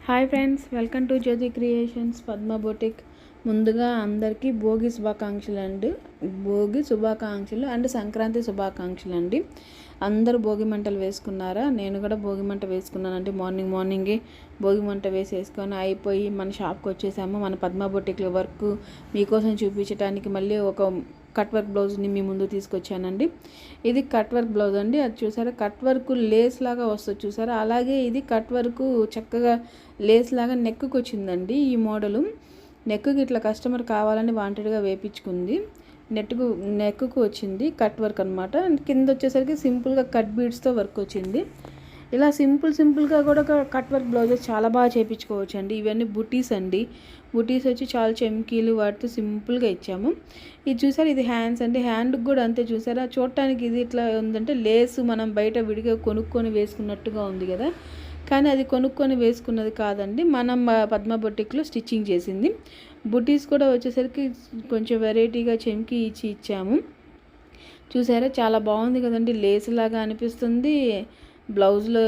Hi friends, welcome to Jyothi creations Padma boutique. ముందుగా అందరికీ భోగి శుభాకాంక్షలు అండ్ సంక్రాంతి శుభాకాంక్షలు అండి. అందరూ భోగి మంటలు వేసుకున్నారా? నేను కూడా భోగి మంట వేసుకున్నానండి. మార్నింగే భోగి మంట వేసేసుకొని అయిపోయి మన షాప్కి వచ్చేసాము. మన పద్మ బొటిక్లో వర్క్ మీకోసం చూపించడానికి మళ్ళీ ఒక కట్ వర్క్ బ్లౌజ్ని మీ ముందు తీసుకొచ్చానండి. ఇది కట్ వర్క్ బ్లౌజ్ అండి. అది చూసారా, కట్ వర్క్ లేస్ లాగా వస్తుంది చూసారా, అలాగే ఇది కట్ వర్క్ చక్కగా లేస్ లాగా నెక్కు వచ్చిందండి. ఈ మోడలు నెక్కుకి ఇట్లా కస్టమర్ కావాలని వాంటెడ్గా వేపించుకుంది. నెక్కుకు వచ్చింది కట్ వర్క్ అనమాట. కింద వచ్చేసరికి సింపుల్గా కట్ బీడ్స్తో వర్క్ వచ్చింది. ఇలా సింపుల్గా కూడా కట్ వర్క్ బ్లౌజెస్ చాలా బాగా చేయించుకోవచ్చు అండి. ఇవన్నీ బుటీస్ అండి. బుటీస్ వచ్చి చాలా చెమ్కీలు వాటితో సింపుల్గా ఇచ్చాము. ఇది చూసారు, ఇది హ్యాండ్స్ అండి. హ్యాండ్కి కూడా అంతే చూసారా. చూడటానికి ఇది ఇట్లా ఉందంటే లేసు మనం బయట విడిగా కొనుక్కొని వేసుకున్నట్టుగా ఉంది కదా, కానీ అది కొనుక్కొని వేసుకున్నది కాదండి. మనం పద్మ బొటిక్లో స్టిచ్చింగ్ చేసింది. బుటీస్ కూడా వచ్చేసరికి కొంచెం వెరైటీగా చెమ్కి ఇచ్చాము. చూసారా, చాలా బాగుంది కదండి. లేస్ లాగా అనిపిస్తుంది. బ్లౌజ్లో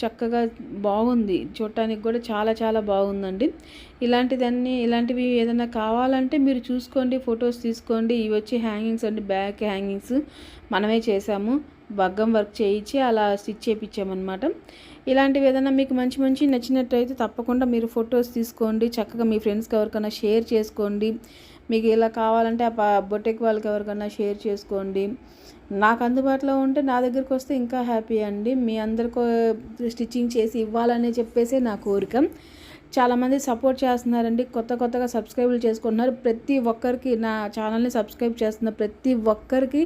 చక్కగా బాగుంది. చూడటానికి కూడా చాలా బాగుందండి. ఇలాంటివి ఏదైనా కావాలంటే మీరు చూసుకోండి, ఫొటోస్ తీసుకోండి. ఇవి వచ్చి హ్యాంగింగ్స్ అండి, బ్యాక్ హ్యాంగింగ్స్ మనమే చేసాము. బగ్గం వర్క్ చేయించి అలా స్టిచ్ చేయించామన్నమాట. ఇలాంటివి ఏదైనా మీకు మంచి నచ్చినట్టయితే తప్పకుండా మీరు ఫొటోస్ తీసుకోండి. చక్కగా మీ ఫ్రెండ్స్కి ఎవరికైనా షేర్ చేసుకోండి. మీకు ఇలా కావాలంటే ఆ బొటిక్ వాళ్ళకి ఎవరికైనా షేర్ చేసుకోండి. నాకు అందుబాటులో ఉంటే నా దగ్గరికి వస్తే ఇంకా హ్యాపీ అండి. మీ అందరికీ స్టిచ్చింగ్ చేసి ఇవ్వాలని చెప్పేసి నా కోరిక. చాలామంది సపోర్ట్ చేస్తున్నారండి. కొత్తగా సబ్స్క్రైబులు చేసుకుంటున్నారు. ప్రతి ఒక్కరికి, నా ఛానల్ని సబ్స్క్రైబ్ చేస్తున్న ప్రతి ఒక్కరికి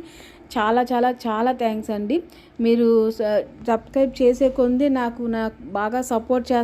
చాలా థ్యాంక్స్ అండి. మీరు సబ్స్క్రైబ్ చేసే కొంది నాకు బాగా సపోర్ట్ చేస్తారు.